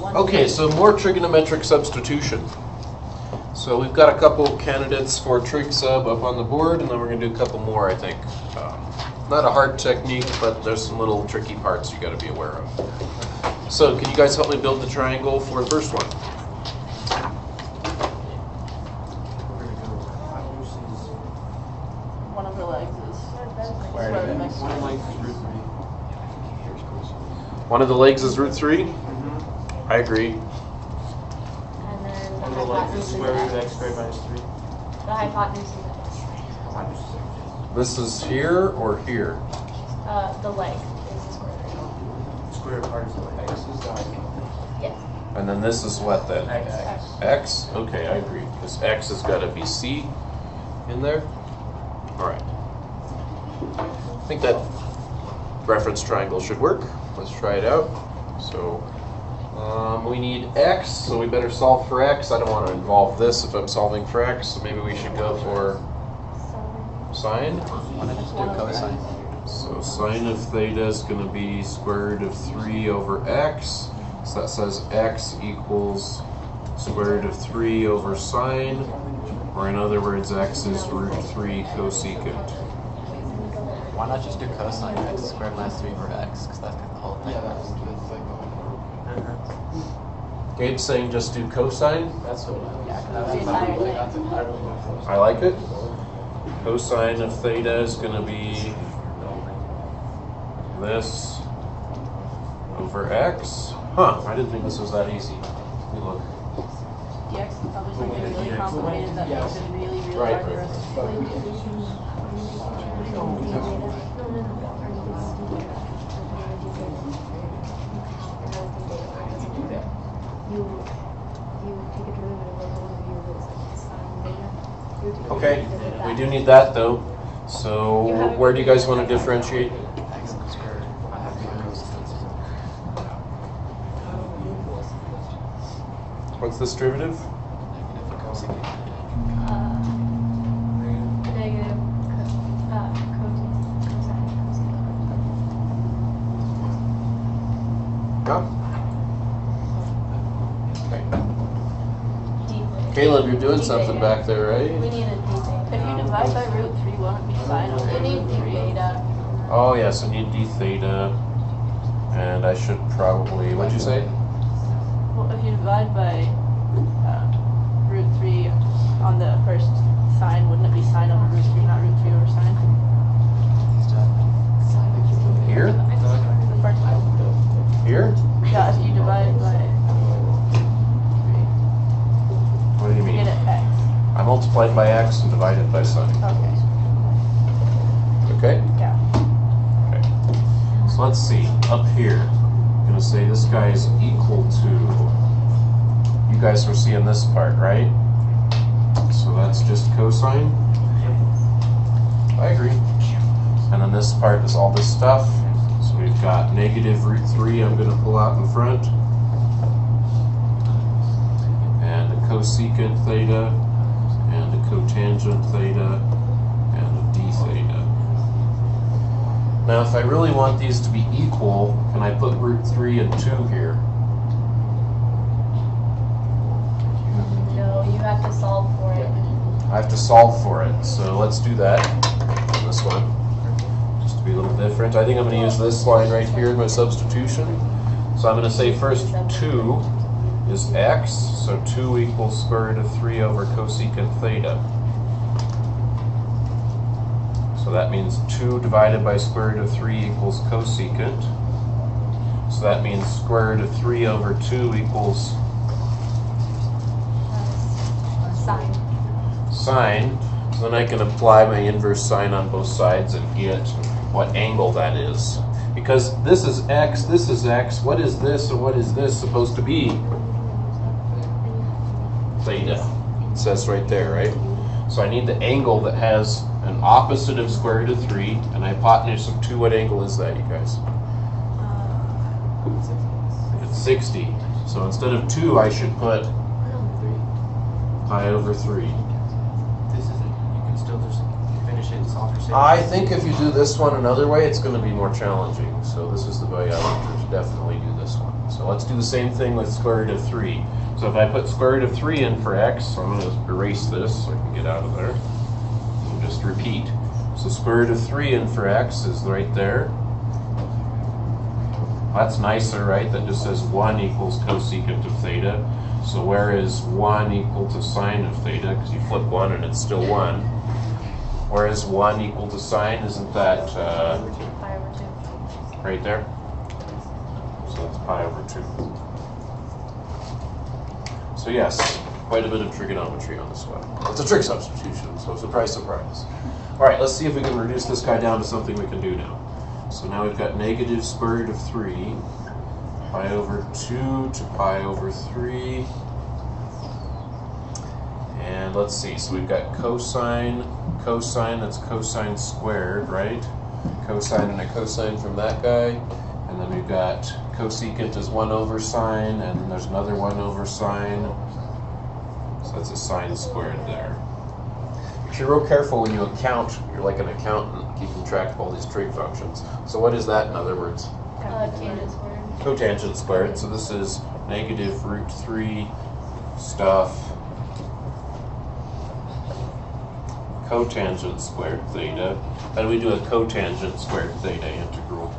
Okay, so more trigonometric substitution. So we've got a couple candidates for trig sub up on the board, and then we're going to do a couple more, I think. Not a hard technique, but there's some little tricky parts you got to be aware of. So can you guys help me build the triangle for the first one? One of the legs is square root of x squared. One of the legs is root 3? I agree. And then One of the legs is square root of x squared minus 3. the hypotenuse is This is here or here? the leg is the square root. Square part is the leg. X is the Yes. And then this is what then? X. X? Okay, I agree. Because X has got to be C in there. All right. I think that reference triangle should work. Let's try it out. So we need X, so we better solve for X. I don't want to involve this if I'm solving for X, so maybe we should go for sine. So sine of theta is going to be square root of 3 over X. So that says X equals square root of 3 over sine, or in other words, X is root 3 cosecant. Why not just do cosine x squared minus 3 over x? Because that's got the whole thing. Gabe's saying just do cosine. That's what I like it. Cosine of theta is going to be this over x. Huh, I didn't think this was that easy. Let me look. The x is probably something really complicated that makes it really, really Right. hard for us to explain. Okay, we do need that though. So where do you guys want to differentiate? X squared. I have to do cosine. What's this derivative? Negative cosecant. Negative Yeah. Caleb, you're doing something back there, right? We need a d theta. If you divide by root 3, won't it be sine over root 3 theta? Oh yes, I need d theta, and I should probably. What'd you say? Well, if you divide by root 3 on the first sine, wouldn't it be sine over root 3, not root 3 over sine? Here? The first one. Here? Yeah, if you divide by 3, What do you you mean? get it x. I multiplied by x and divided by sine. Okay. Okay? Yeah. Okay. So let's see. Up here, I'm going to say this guy is equal to. You guys are seeing this part, right? So that's just cosine. I agree. And then this part is all this stuff. So we've got negative root 3 I'm going to pull out in front. And a cosecant theta, and a cotangent theta, and a d theta. Now if I really want these to be equal, can I put root 3 and 2 here? No, you have to solve for it. I have to solve for it, so let's do that on this one. Just to be a little different. I think I'm going to use this line right here in my substitution. So I'm going to say first 2 is x, so 2 equals square root of 3 over cosecant theta. So that means 2 divided by square root of 3 equals cosecant. So that means square root of 3 over 2 equals Sine. sine. So then I can apply my inverse sine on both sides and get what angle that is. Because this is x, what is this, and what is this supposed to be? Theta. It says right there, right? So I need the angle that has an opposite of square root of 3 and a hypotenuse of 2. What angle is that, you guys? It's 60. So instead of 2, I should put pi over 3. This isn't, you can still just finish it and solve your same. I think if you do this one another way, it's going to be more challenging. So this is the way I want to definitely do this one. So So let's do the same thing with square root of 3. So if I put square root of 3 in for x, so I'm going to erase this so I can get out of there. And just repeat. So square root of 3 in for x is right there. That's nicer, right? That just says 1 equals cosecant of theta. So where is 1 equal to sine of theta? Because you flip 1 and it's still 1. Where is 1 equal to sine? Isn't that Pi over 2. right there? So that's pi over 2. So yes, quite a bit of trigonometry on this one. It's a trig substitution, so surprise, surprise. All right, let's see if we can reduce this guy down to something we can do now. So now we've got negative square root of 3, pi over 2 to pi over 3. And let's see, so we've got cosine, that's cosine squared, right? Cosine and a cosine from that guy. And then we've got cosecant is 1 over sine, and then there's another 1 over sine. So that's a sine squared there. If you're real careful when you account, you're like an accountant keeping track of all these trig functions. So what is that in other words? Tangent squared. Cotangent squared. So this is negative root 3 stuff. Cotangent squared theta. How do we do a cotangent squared theta integral?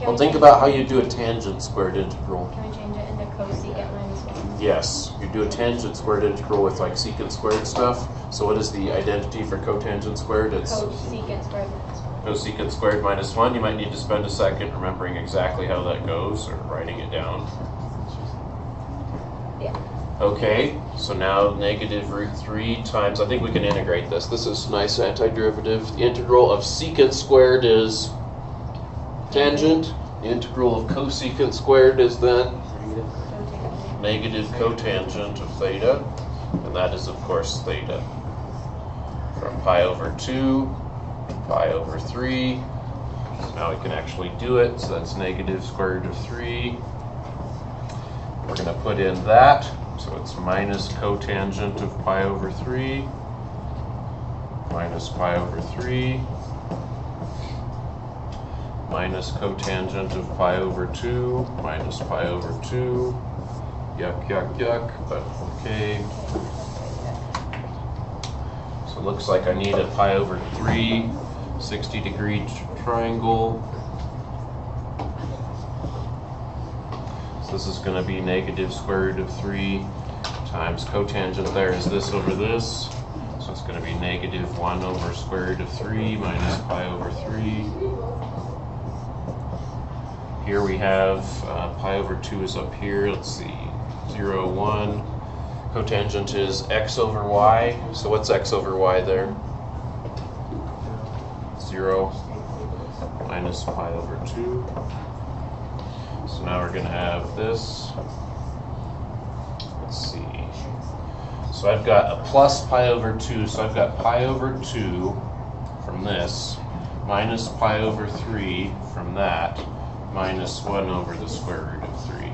Well, think about how you do a tangent squared integral. Can we change it into cosecant minus 1? Yes, you do a tangent squared integral with like secant squared stuff. So what is the identity for cotangent squared? It's Cosecant squared minus 1. cosecant squared minus 1. You might need to spend a second remembering exactly how that goes or writing it down. Yeah. Okay, so now negative root 3 times, I think we can integrate this. This is nice antiderivative. The integral of secant squared is tangent. The integral of cosecant squared is then negative cotangent of theta. And that is, of course, theta. From pi over 2 to pi over 3. So now we can actually do it. So that's negative square root of 3. We're going to put in that. So it's minus cotangent of pi over 3. Minus pi over 3. Minus cotangent of pi over 2, minus pi over 2. Yuck, yuck, yuck, but okay. So it looks like I need a pi over 3, 60-degree triangle. So this is going to be negative square root of 3 times cotangent there is this over this. So it's going to be negative 1 over square root of 3 minus pi over 3. Here we have pi over 2 is up here. Let's see, 0, 1. Cotangent is x over y. So what's x over y there? 0 minus pi over 2. So now we're going to have this. Let's see. So I've got a plus pi over 2. So I've got pi over 2 from this minus pi over 3 from that, minus 1 over the square root of 3.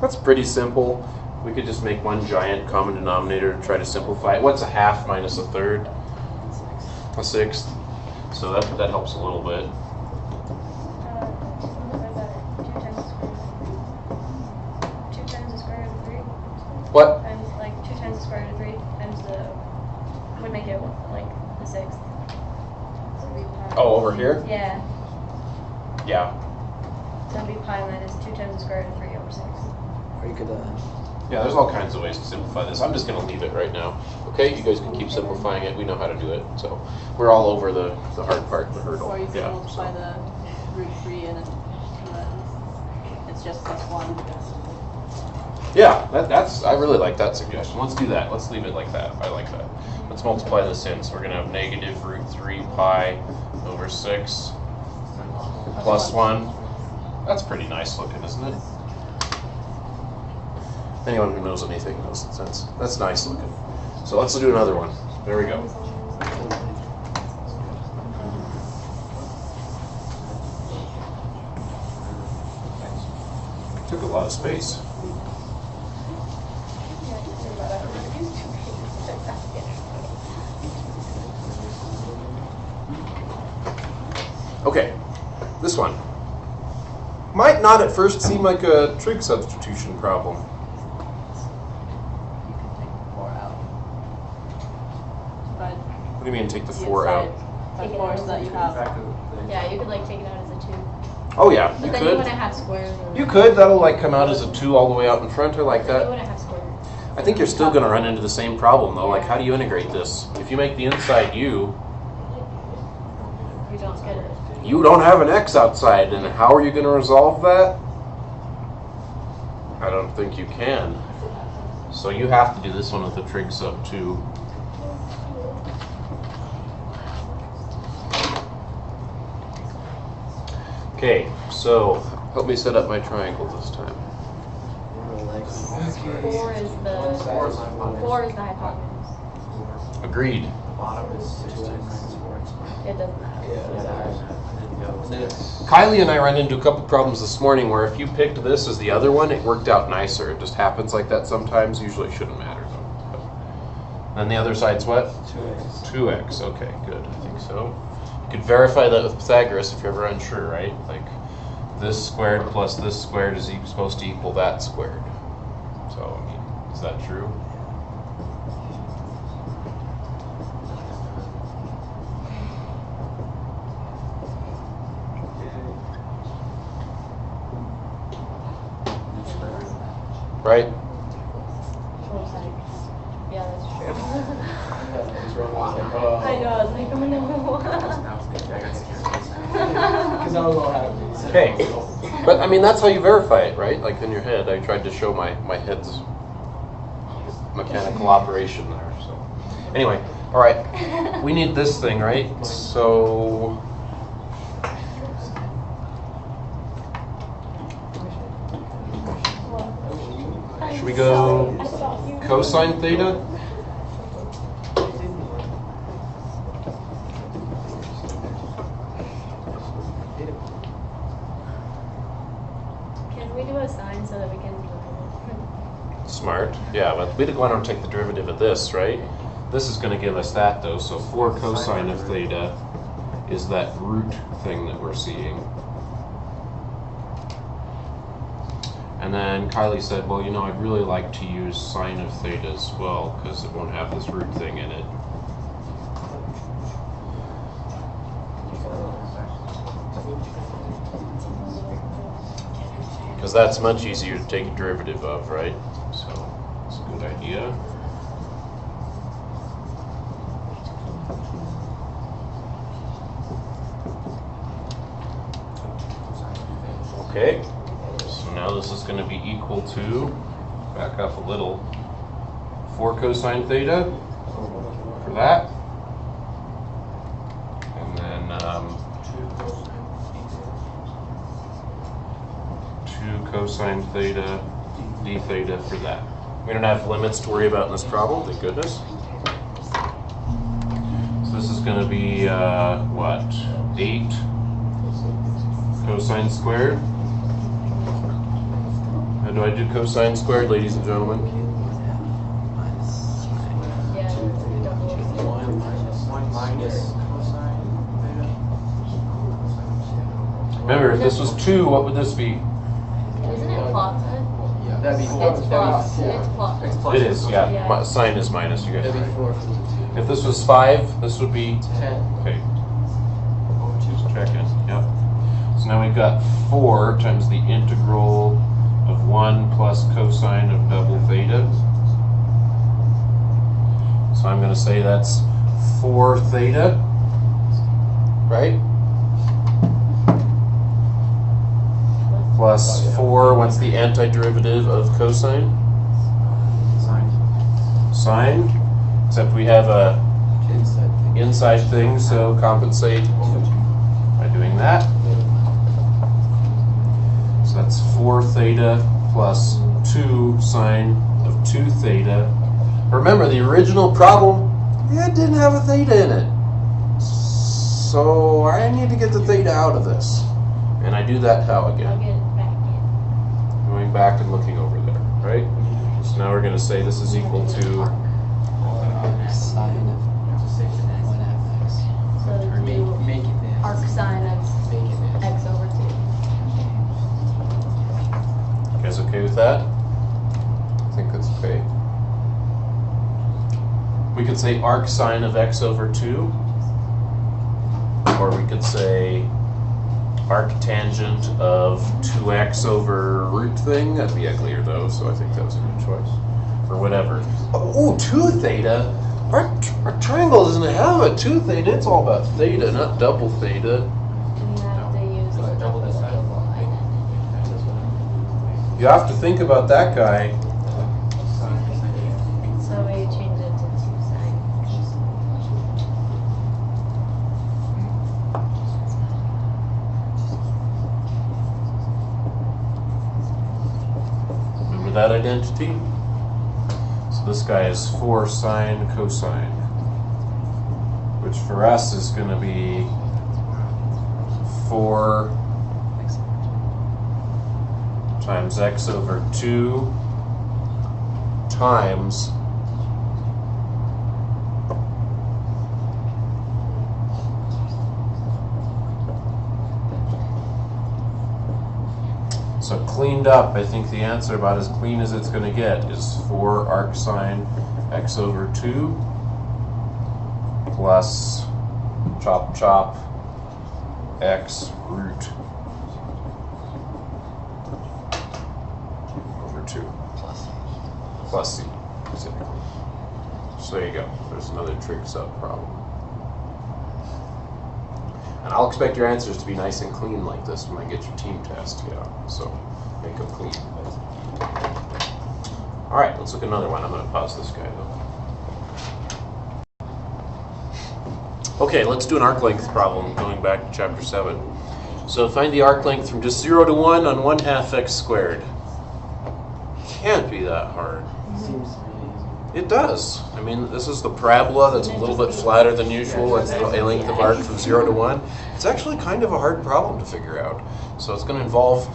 That's pretty simple. We could just make one giant common denominator to try to simplify it. What's a half minus a third? A sixth. So that helps a little bit. 2 times the square root of 3. What? Times, like, 2 times the square root of 3 times the, would make it, like, the 6th. So it'd be pi. Oh, over here? Yeah. Yeah. So it'd be pi minus 2 times the square root of 3 over 6. Or you could, Yeah, there's all kinds of ways to simplify this. I'm just going to leave it right now. Okay, you guys can keep simplifying it. We know how to do it. So we're all over the hard part, the hurdle. Or you can Yeah, multiply so. the root 3 and then it's just plus 1. Yeah, that's, I really like that suggestion. Let's do that. Let's leave it like that. I like that. Let's multiply this in. So we're going to have negative root 3 pi over 6 plus 1. That's pretty nice looking, isn't it? Anyone who knows anything knows that's nice looking. So let's do another one. There we go. Took a lot of space. Okay, this one. Might not at first seem like a trig substitution problem. You can take 4 out. But What do you mean take the the 4 out? inside by Take it 4 out. so that you Back have. to the- Yeah, you could like take it out as a 2. Oh yeah, you But then you wouldn't could. have squares. Or You could, that'll like come out as a 2 all the way out in front. I like Then you that. wouldn't have squares. I think you're still gonna run into the same problem though. Like how do you integrate this? If you make the inside u, You don't get it. you don't have an x outside, and how are you gonna resolve that? I don't think you can. So you have to do this one with the trig sub 2. Okay, so help me set up my triangle this time. 4 is the 4 is the hypotenuse. Agreed. The bottom is 6x minus 4x. It doesn't matter. Kylie and I ran into a couple problems this morning where if you picked this as the other one, it worked out nicer. It just happens like that sometimes. Usually it shouldn't matter though. Then the other side's what? 2x. 2x. Okay, good. I think so. You could verify that with Pythagoras if you're ever unsure, right? Like this squared plus this squared is supposed to equal that squared. So, I mean, is that true? Right? Yeah, that's true. It's wrong. I was like, oh. I know, I was like, oh no. Now it's good. I got scared. Because I was all happy. Okay. But I mean, that's how you verify it, right? Like in your head, I tried to show my head's mechanical operation there. So anyway, all right. We need this thing, right? So should we go cosine theta? Can we do a sign so that we can? Smart. Yeah, but we want to take the derivative of this, right? This is going to give us that though. So 4 cosine of theta is that root thing that we're seeing. And then Kylie said, well, you know, I'd really like to use sine of theta as well because it won't have this root thing in it. Because that's much easier to take a derivative of, right? So it's a good idea. Okay, so now this is going to be equal to, back up a little, 4 cosine theta for that. And then 2 cosine theta d theta for that. We don't have limits to worry about in this problem, thank goodness. So this is going to be, what, 8 cosine squared? How do I do cosine squared, ladies and gentlemen? Yeah, double. 1 minus cosine theta. Remember, if this was 2, what would this be? Isn't it plus? Yeah. That'd be 4. It's plus. It's plus. It's plus. It is, yeah. Yeah. Sine is minus, you guys. That'd be 4. If this was 5, this would be 10. okay. Just checking. Yep. So now we've got 4 times the integral of 1 plus cosine of double theta. So I'm going to say that's 4 theta, right? Plus 4, what's the antiderivative of cosine? Sine. Except we have a inside thing, so compensate by doing that. So that's 4 theta plus 2 sine of 2 theta. Remember, the original problem, it didn't have a theta in it. So I need to get the theta out of this. And I do that how I'll again? get it back in. Going back and looking over there, right? So now we're going to say this is equal to Sine of 1 half x. So to do Make it there. arc sine of with that? I think that's okay. We could say arc sine of x over 2. Or we could say arc tangent of 2x over root thing. That'd be uglier though, so I think that was a good choice. Or whatever. Oh, 2 theta? Our triangle doesn't have a 2 theta. It's all about theta, not double theta. You have to use the Double this side. You have to think about that guy. So we change it to 2 sine. Remember that identity? So this guy is 4 sine cosine, which for us is going to be 4 times x over 2 times so cleaned up, I think the answer about as clean as it's going to get is 4 arc sine x over 2 plus chop chop x root over 2 plus c specifically. So there you go. There's another trig sub problem. And I'll expect your answers to be nice and clean like this when I get your team test, yeah. So make them clean. All right, let's look at another one. I'm going to pause this guy though. Okay, let's do an arc length problem going back to chapter 7. So find the arc length from just 0 to 1 on 1/2 x squared. Can't be that hard. Seems really easy. It does. I mean, this is the parabola that's a little bit flatter than usual. It's a length of arc from 0 to 1. It's actually kind of a hard problem to figure out. So it's going to involve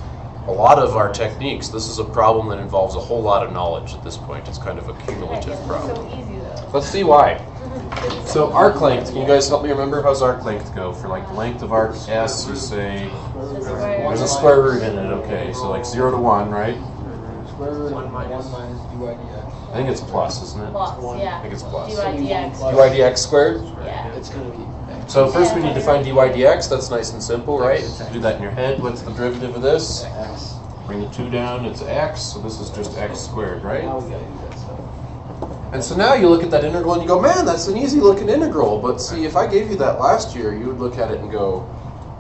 a lot of our techniques. This is a problem that involves a whole lot of knowledge at this point. It's kind of a cumulative problem. So easy though. Let's see why. So arc length, can you guys help me remember how's arc length go? For like length of arc S, you say there's a square root in it, okay. So like 0 to 1, right? Square root of 1 minus dy dx. I think it's plus, isn't it? Plus, I yeah. think it's plus. dy dx. dy dx squared? Yeah. It's going to be So first we need to find dy dx. That's nice and simple, right? Do that in your head. What's the derivative of this? x. Bring the 2 down, it's x, so this is just x squared, right? Now we got to do that stuff. And so now you look at that integral and you go, man, that's an easy looking integral. But see, if I gave you that last year, you would look at it and go,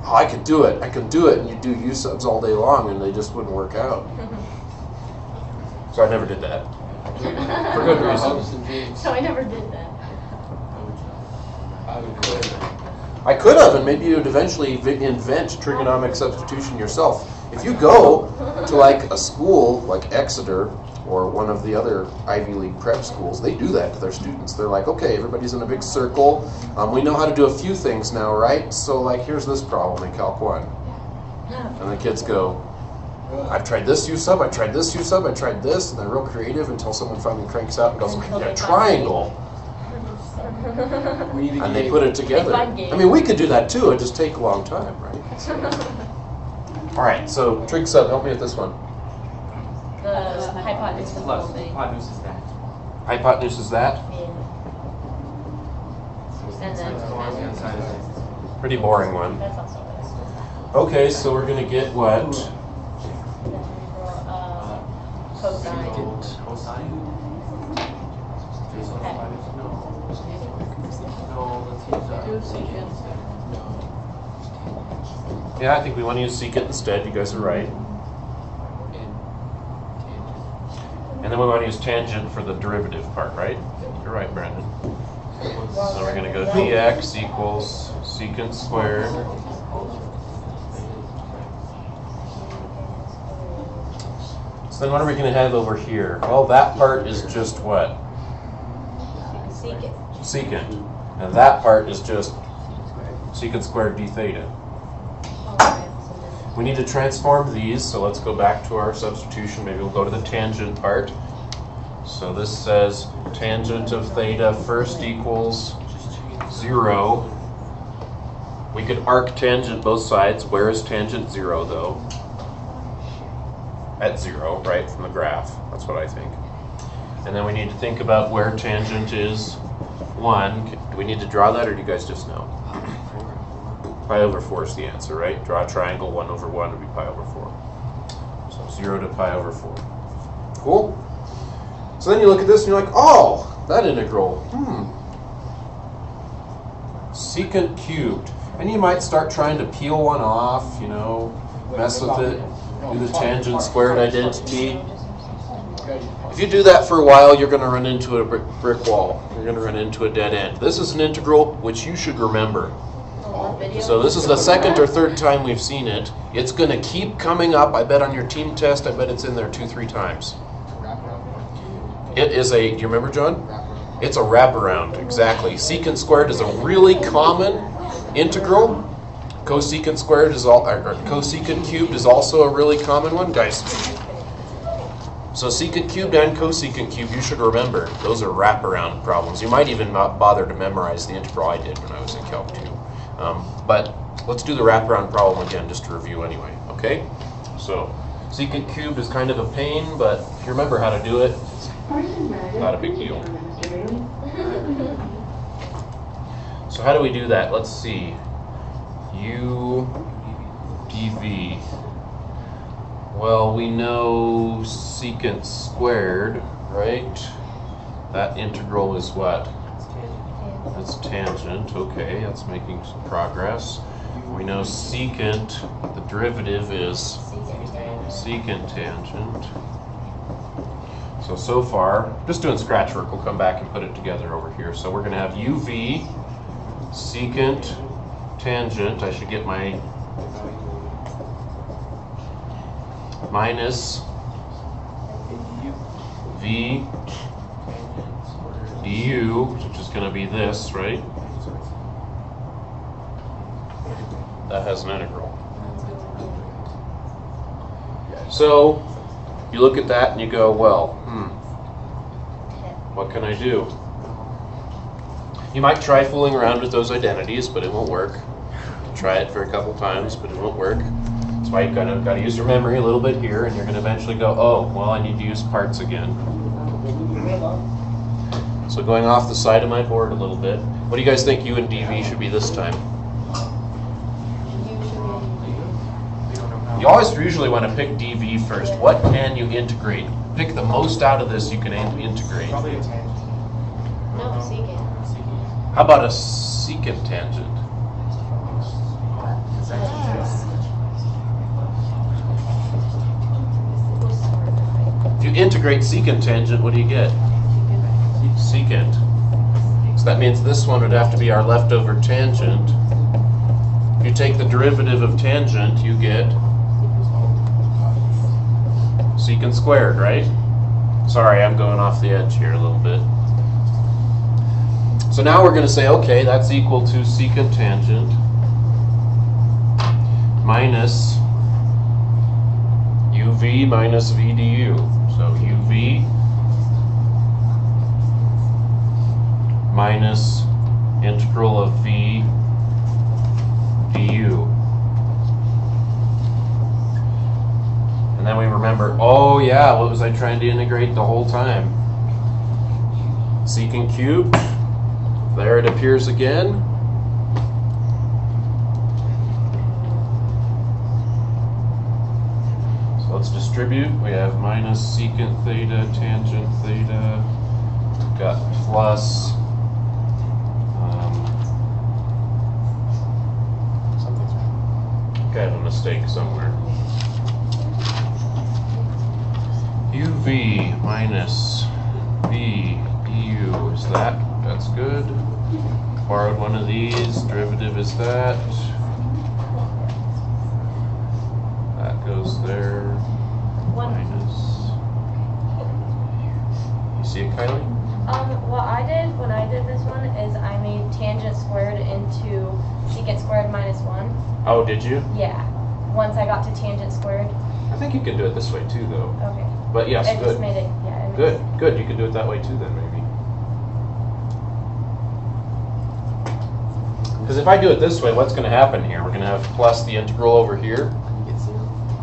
oh, I could do it, I can do it. And you'd do u subs all day long and they just wouldn't work out. So I never did that. For good reason. So I never did that. I would do it. I could have, and maybe you'd eventually invent trigonometric substitution yourself. If you go to like a school like Exeter or one of the other Ivy League prep schools, they do that to their students. They're like, okay, everybody's in a big circle. We know how to do a few things now, right? So like, here's this problem in Calc 1. And the kids go, I've tried this U sub, I tried this U sub, I tried this, and they're real creative until someone finally cranks out and goes, yeah, triangle. We need to And they get- put it together. fun game. I mean, we could do that too, it'd just take a long time, right? So. All right, so trig sub, help me with this one. The hypotenuse of the whole thing. Hypotenuse is that. Hypotenuse is that? Yeah. And then The side is that. Pretty boring one. that's also what Okay, so we're gonna get what? cosine. Cosine? No, let's use Do secant. Yeah, I think we want to use secant instead. You guys are right. And then we want to use tangent for the derivative part, right? You're right, Brandon. So we're gonna go dx equals secant squared. So then what are we gonna have over here? Well, that part is just what? Secant. Secant. And that part is just secant squared d theta. We need to transform these, so let's go back to our substitution. Maybe we'll go to the tangent part. So this says tangent of theta first equals 0. We could arc tangent both sides. Where is tangent 0 though? at 0, right, from the graph. That's what I think. And then we need to think about where tangent is 1. Do we need to draw that, or do you guys just know? Pi over 4 is the answer, right? Draw a triangle, 1 over 1 would be pi over 4. So 0 to pi over 4. Cool? So then you look at this and you're like, oh, that integral, secant cubed. And you might start trying to peel one off, you know, mess with it, do the tangent squared identity. If you do that for a while, you're going to run into a brick wall. You're going to run into a dead end. This is an integral which you should remember. So this is the second or third time we've seen it. It's going to keep coming up. I bet on your team test, I bet it's in there 2-3 times. It is a, do you remember, John? It's a wraparound, exactly. Secant squared is a really common integral. Cosecant squared is all, or cosecant cubed is also a really common one, guys. So secant cubed and cosecant cubed, you should remember, those are wraparound problems. You might even not bother to memorize the integral I did when I was in Calc 2. But let's do the wraparound problem again, just to review anyway, okay? So secant cubed is kind of a pain, but if you remember how to do it, not a big deal. So how do we do that? Let's see. U dv. Well, we know secant squared, right? That integral is what? That's tangent. Okay, that's making some progress. We know secant, the derivative is secant tangent. So far, just doing scratch work, we'll come back and put it together over here. So we're going to have uv secant tangent. I should get my minus v du, which is going to be this, right? That has an integral. So you look at that and you go, well, what can I do? You might try fooling around with those identities, but it won't work. Try it for a couple times, but it won't work. That's why you've got to use your memory a little bit here, and you're going to eventually go, oh, well, I need to use parts again. So going off the side of my board a little bit, what do you guys think u and dv should be this time? You always usually want to pick dv first. What can you integrate? Pick the most out of this you can integrate. Probably a tangent. No, secant. How about a secant tangent? If you integrate secant tangent, what do you get? Secant. So that means this one would have to be our leftover tangent. If you take the derivative of tangent, you get secant squared, right? Sorry, I'm going off the edge here a little bit. So now we're going to say, okay, that's equal to secant tangent minus uv minus v du. So uv minus integral of v du. And then we remember, oh yeah, what was I trying to integrate the whole time? Secant cubed. There it appears again. So let's distribute. We have minus secant theta, tangent theta. We've got plus Something's wrong. okay, I have a mistake somewhere. uv minus v du is that. That's good. Borrowed one of these. Derivative is that. That goes there. Minus. You see it, Kylie? What I did when I did this one is I made tangent squared into secant squared minus 1. Oh, did you? Yeah. Once I got to tangent squared. I think you can do it this way too, though. Okay. But yes, I good. just made it, yeah. It Good, makes- good. You can do it that way too, then maybe. Because if I do it this way, what's going to happen here? We're going to have plus the integral over here. Can you get 0?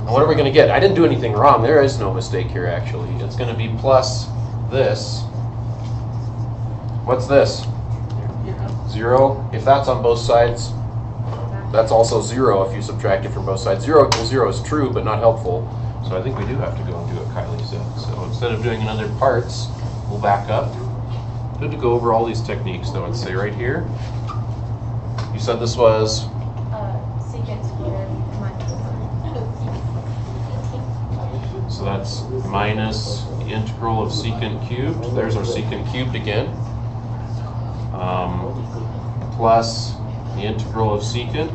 And what are we going to get? I didn't do anything wrong. There is no mistake here, actually. It's going to be plus this. What's this? 0. If that's on both sides, that's also 0 if you subtract it from both sides. 0 equals 0 is true, but not helpful. So I think we do have to go and do what Kylie said. So instead of doing another parts, we'll back up. Good to go over all these techniques, though, and say right here. You said this was? Secant squared minus 1. So that's minus the integral of secant cubed. There's our secant cubed again. Plus the integral of secant.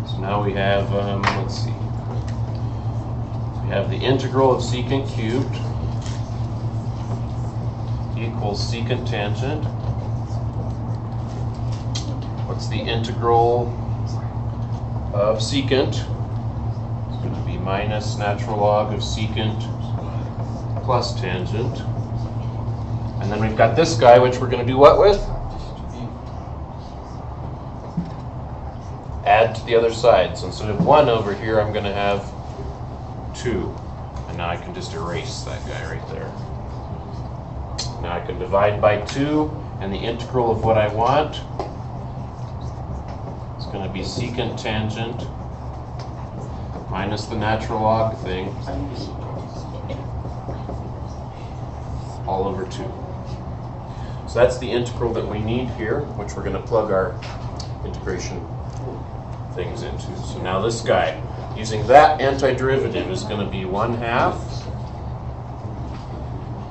So now we have, let's see. We have the integral of secant cubed equals secant tangent. What's the integral of secant? It's going to be minus natural log of secant plus tangent. And then we've got this guy, which we're going to do what with? Add to the other side. So instead of 1 over here, I'm going to have 2. And now I can just erase that guy right there. Now I can divide by 2, and the integral of what I want is going to be secant tangent minus the natural log thing all over 2. So that's the integral that we need here, which we're going to plug our integration things into. So now this guy, using that antiderivative, is going to be 1/2.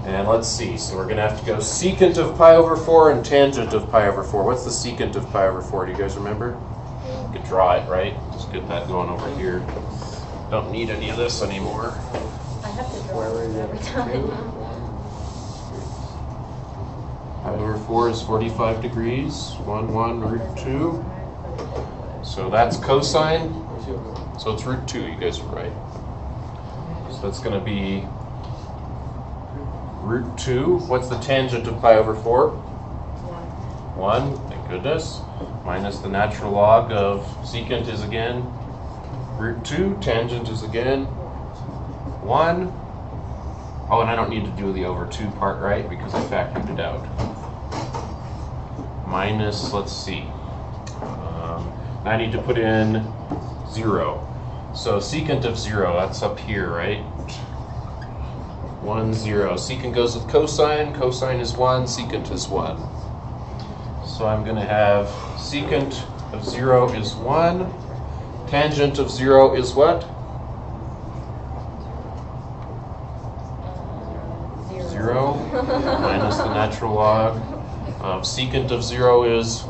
And let's see, so we're going to have to go secant of pi over 4 and tangent of pi over 4. What's the secant of pi over 4? Do you guys remember? You could draw it, right? Just get that going over here. Don't need any of this anymore. I have to draw it every time. Pi over 4 is 45 degrees, 1 root 2. So that's cosine, so it's root 2, you guys are right. So that's going to be root 2. What's the tangent of pi over 4? 1, thank goodness. Minus the natural log of secant is again root 2. Tangent is again 1. Oh, and I don't need to do the over 2 part, right? Because I factored it out. Minus, let's see. I need to put in 0. So secant of 0, that's up here, right? 1, 0. Secant goes with cosine. Cosine is 1. Secant is 1. So I'm going to have secant of 0 is 1. Tangent of 0 is what? 0. Minus the natural log of secant of 0 is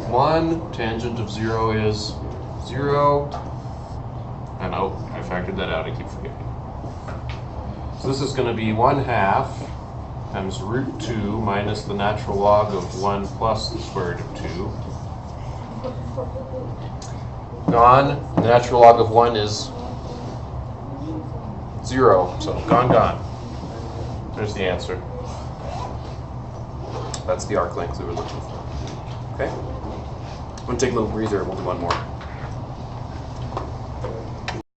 1. Tangent of 0 is 0. And oh, I factored that out. I keep forgetting. So this is going to be 1/2 times root 2 minus the natural log of 1 plus the square root of 2. Gone. The natural log of 1 is 0. So gone, gone. There's the answer. That's the arc length we were looking for. Okay? I'm going to take a little breather and we'll do one more.